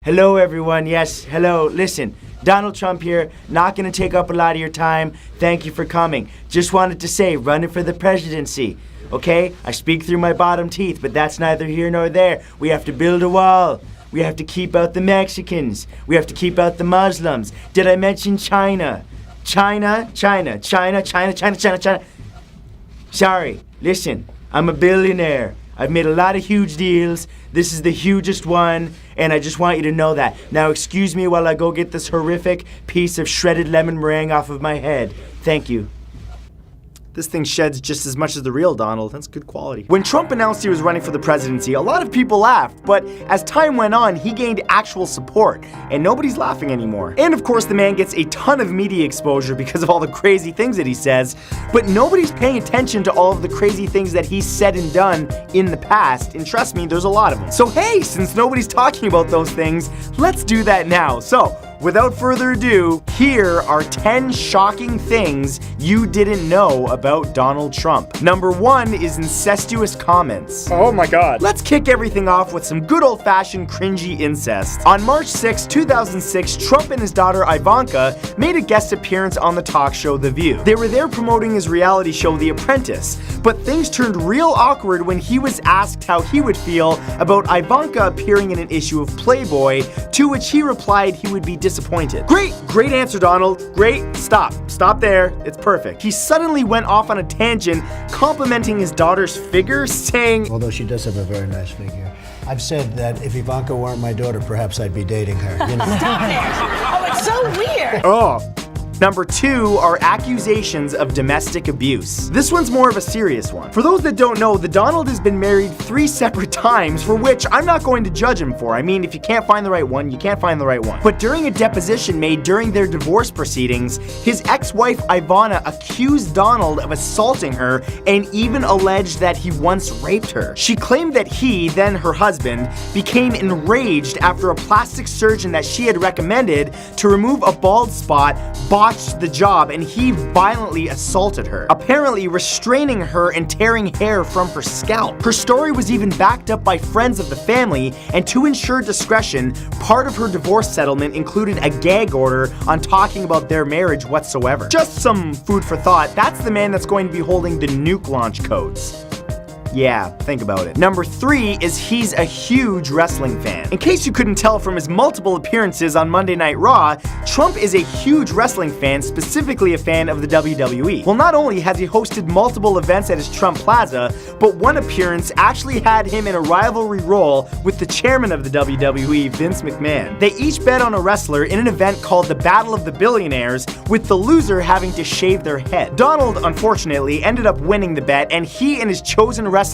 Hello, everyone. Yes, hello. Listen, Donald Trump here. Not going to take up a lot of your time. Thank you for coming. Just wanted to say, running for the presidency. Okay? I speak through my bottom teeth, but that's neither here nor there. We have to build a wall. We have to keep out the Mexicans. We have to keep out the Muslims. Did I mention China? China. Sorry. Listen, I'm a billionaire. I've made a lot of huge deals. This is the hugest one, and I just want you to know that. Now excuse me while I go get this horrific piece of shredded lemon meringue off of my head. Thank you. This thing sheds just as much as the real Donald. That's good quality. When Trump announced he was running for the presidency, a lot of people laughed, but as time went on, he gained actual support, and nobody's laughing anymore. And of course, the man gets a ton of media exposure because of all the crazy things that he says, but nobody's paying attention to all of the crazy things that he's said and done in the past, and trust me, there's a lot of them. So hey, since nobody's talking about those things, let's do that now. So, without further ado, here are 10 shocking things you didn't know about Donald Trump. Number 1 is incestuous comments. Oh my god. Let's kick everything off with some good old-fashioned cringy incest. On March 6, 2006, Trump and his daughter Ivanka made a guest appearance on the talk show The View. They were there promoting his reality show The Apprentice, but things turned real awkward when he was asked how he would feel about Ivanka appearing in an issue of Playboy, to which he replied he would be disappointed. Great answer, Donald. Great. Stop there. It's perfect. He suddenly went off on a tangent complimenting his daughter's figure, saying, although she does have a very nice figure. I've said that if Ivanka weren't my daughter, perhaps I'd be dating her. You know? Stop it! Oh, it's so weird! Oh. Number 2 are accusations of domestic abuse. This one's more of a serious one. For those that don't know, the Donald has been married 3 separate times, for which I'm not going to judge him for. I mean, if you can't find the right one, you can't find the right one. But during a deposition made during their divorce proceedings, his ex-wife Ivana accused Donald of assaulting her and even alleged that he once raped her. She claimed that he, then her husband, became enraged after a plastic surgeon that she had recommended to remove a bald spot botched the job, and he violently assaulted her, apparently restraining her and tearing hair from her scalp. Her story was even backed up by friends of the family, and to ensure discretion, part of her divorce settlement included a gag order on talking about their marriage whatsoever. Just some food for thought. That's the man that's going to be holding the nuke launch codes. Yeah, think about it. Number 3 is he's a huge wrestling fan. In case you couldn't tell from his multiple appearances on Monday Night Raw, Trump is a huge wrestling fan, specifically a fan of the WWE. Well, not only has he hosted multiple events at his Trump Plaza, but one appearance actually had him in a rivalry role with the chairman of the WWE, Vince McMahon. They each bet on a wrestler in an event called the Battle of the Billionaires, with the loser having to shave their head. Donald, unfortunately, ended up winning the bet, and he and his chosen wrestler,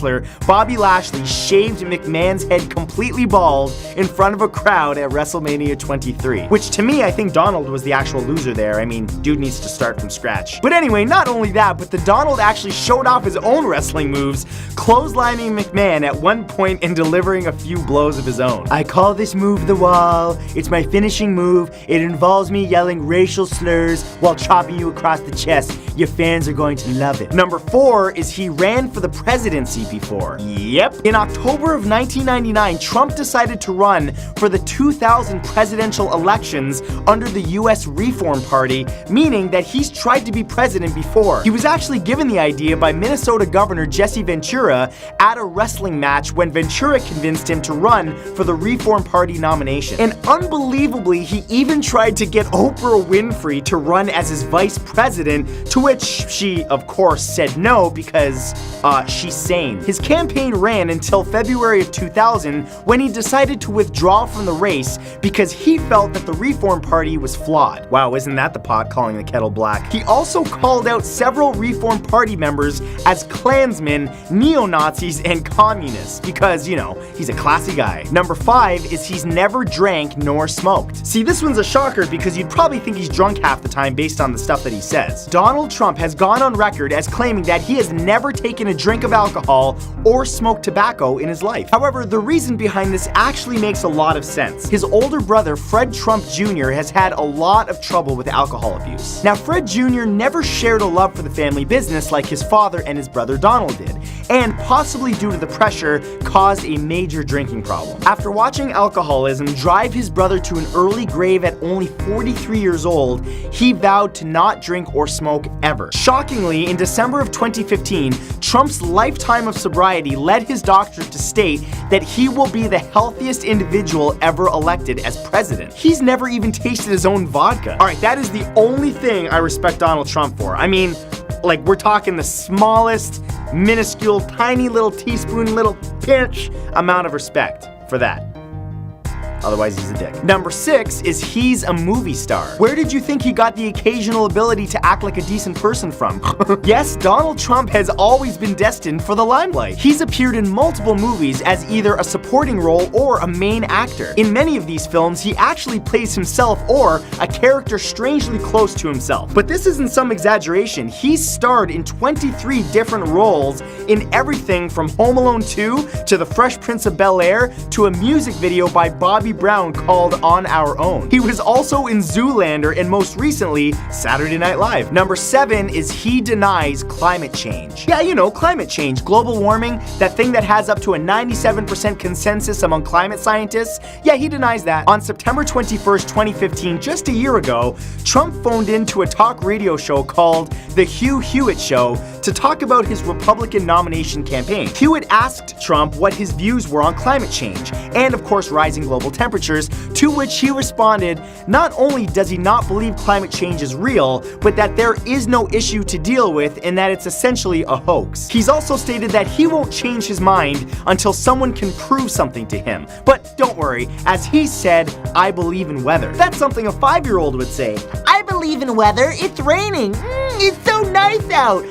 Bobby Lashley, shaved McMahon's head completely bald in front of a crowd at WrestleMania 23. Which to me, I think Donald was the actual loser there. I mean, dude needs to start from scratch. But anyway, not only that, but the Donald actually showed off his own wrestling moves, clotheslining McMahon at one point and delivering a few blows of his own. I call this move the wall. It's my finishing move. It involves me yelling racial slurs while chopping you across the chest. Your fans are going to love it. Number 4 is he ran for the presidency before. Yep. In October of 1999, Trump decided to run for the 2000 presidential elections under the US Reform Party, meaning that he's tried to be president before. He was actually given the idea by Minnesota Governor Jesse Ventura at a wrestling match when Ventura convinced him to run for the Reform Party nomination. And unbelievably, he even tried to get Oprah Winfrey to run as his vice president, to which she, of course, said no because she's sane. His campaign ran until February of 2000, when he decided to withdraw from the race because he felt that the Reform Party was flawed. Wow, isn't that the pot calling the kettle black? He also called out several Reform Party members as Klansmen, neo-Nazis, and communists because, you know, he's a classy guy. Number 5 is he's never drank nor smoked. See, this one's a shocker because you'd probably think he's drunk half the time based on the stuff that he says. Donald Trump has gone on record as claiming that he has never taken a drink of alcohol or smoked tobacco in his life. However, the reason behind this actually makes a lot of sense. His older brother, Fred Trump Jr., has had a lot of trouble with alcohol abuse. Now, Fred Jr. never shared a love for the family business like his father and his brother Donald did. and possibly due to the pressure, caused a major drinking problem. After watching alcoholism drive his brother to an early grave at only 43 years old, he vowed to not drink or smoke ever. Shockingly, in December of 2015, Trump's lifetime of sobriety led his doctor to state that he will be the healthiest individual ever elected as president. He's never even tasted his own vodka. All right, that is the only thing I respect Donald Trump for. I mean, like, we're talking the smallest, minuscule, tiny little teaspoon, little pinch amount of respect for that. Otherwise, he's a dick. Number 6 is he's a movie star. Where did you think he got the occasional ability to act like a decent person from? Yes, Donald Trump has always been destined for the limelight. He's appeared in multiple movies as either a supporting role or a main actor. In many of these films, he actually plays himself or a character strangely close to himself. But this isn't some exaggeration. He's starred in 23 different roles in everything from Home Alone 2 to The Fresh Prince of Bel-Air to a music video by Bobby Brown called On Our Own. He was also in Zoolander and most recently, Saturday Night Live. Number 7 is he denies climate change. Yeah, you know, climate change, global warming, that thing that has up to a 97% consensus among climate scientists. Yeah, he denies that. On September 21st, 2015, just a year ago, Trump phoned into a talk radio show called The Hugh Hewitt Show to talk about his Republican nomination campaign. Hewitt asked Trump what his views were on climate change and, of course, rising global temperatures, to which he responded, not only does he not believe climate change is real, but that there is no issue to deal with and that it's essentially a hoax. He's also stated that he won't change his mind until someone can prove something to him. But don't worry, as he said, I believe in weather. That's something a 5-year-old would say. I believe in weather, it's raining. It's so nice out.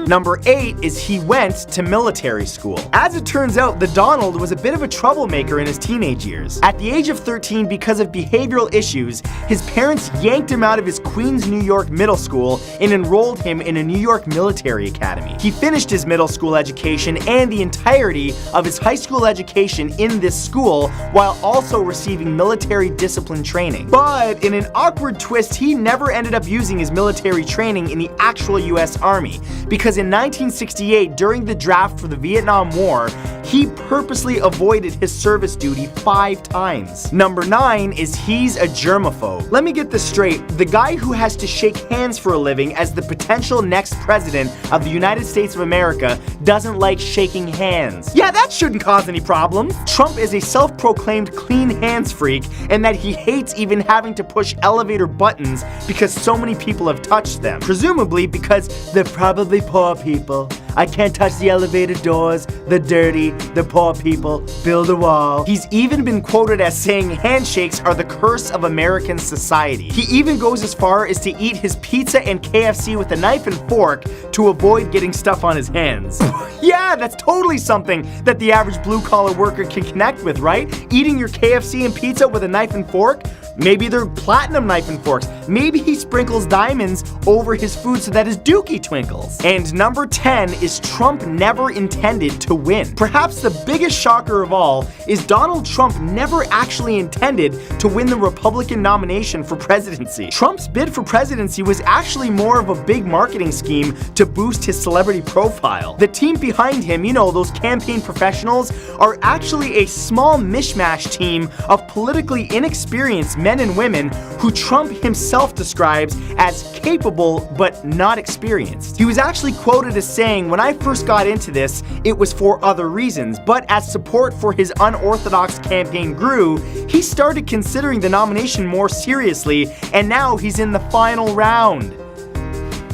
Number 8 is he went to military school. As it turns out, the Donald was a bit of a troublemaker in his teenage years. At the age of 13, because of behavioral issues, his parents yanked him out of his Queens, New York middle school and enrolled him in a New York military academy. He finished his middle school education and the entirety of his high school education in this school while also receiving military discipline training. But in an awkward twist, he never ended up using his military training in the actual US Army, because in 1968, during the draft for the Vietnam War, he purposely avoided his service duty 5 times. Number 9 is he's a germaphobe. Let me get this straight. The guy who has to shake hands for a living as the potential next president of the United States of America doesn't like shaking hands. Yeah, that shouldn't cause any problems. Trump is a self-proclaimed clean hands freak, and that he hates even having to push elevator buttons because so many people have touched them. Presumably because they're probably poor people. I can't touch the elevator doors, the dirty, the poor people, build a wall. He's even been quoted as saying handshakes are the curse of American society. He even goes as far as to eat his pizza and KFC with a knife and fork to avoid getting stuff on his hands. Yeah, that's totally something that the average blue-collar worker can connect with, right? Eating your KFC and pizza with a knife and fork? Maybe they're platinum knife and forks. Maybe he sprinkles diamonds over his food so that his dookie twinkles. And number 10 is Trump never intended to win. Perhaps the biggest shocker of all is Donald Trump never actually intended to win the Republican nomination for presidency. Trump's bid for presidency was actually more of a big marketing scheme to boost his celebrity profile. The team behind him, you know, those campaign professionals, are actually a small mishmash team of politically inexperienced men and women who Trump himself describes as capable but not experienced. He was actually quoted as saying, "When I first got into this, it was for other reasons, but as support for his unorthodox campaign grew, he started considering the nomination more seriously, and now he's in the final round."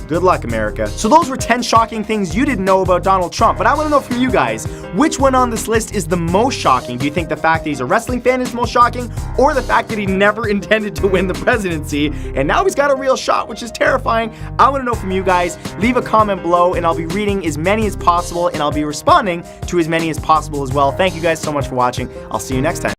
Good luck, America. So those were 10 shocking things you didn't know about Donald Trump, but I want to know from you guys, which one on this list is the most shocking? Do you think the fact that he's a wrestling fan is most shocking, or the fact that he never intended to win the presidency, and now he's got a real shot, which is terrifying? I want to know from you guys. Leave a comment below, and I'll be reading as many as possible, and I'll be responding to as many as possible as well. Thank you guys so much for watching. I'll see you next time.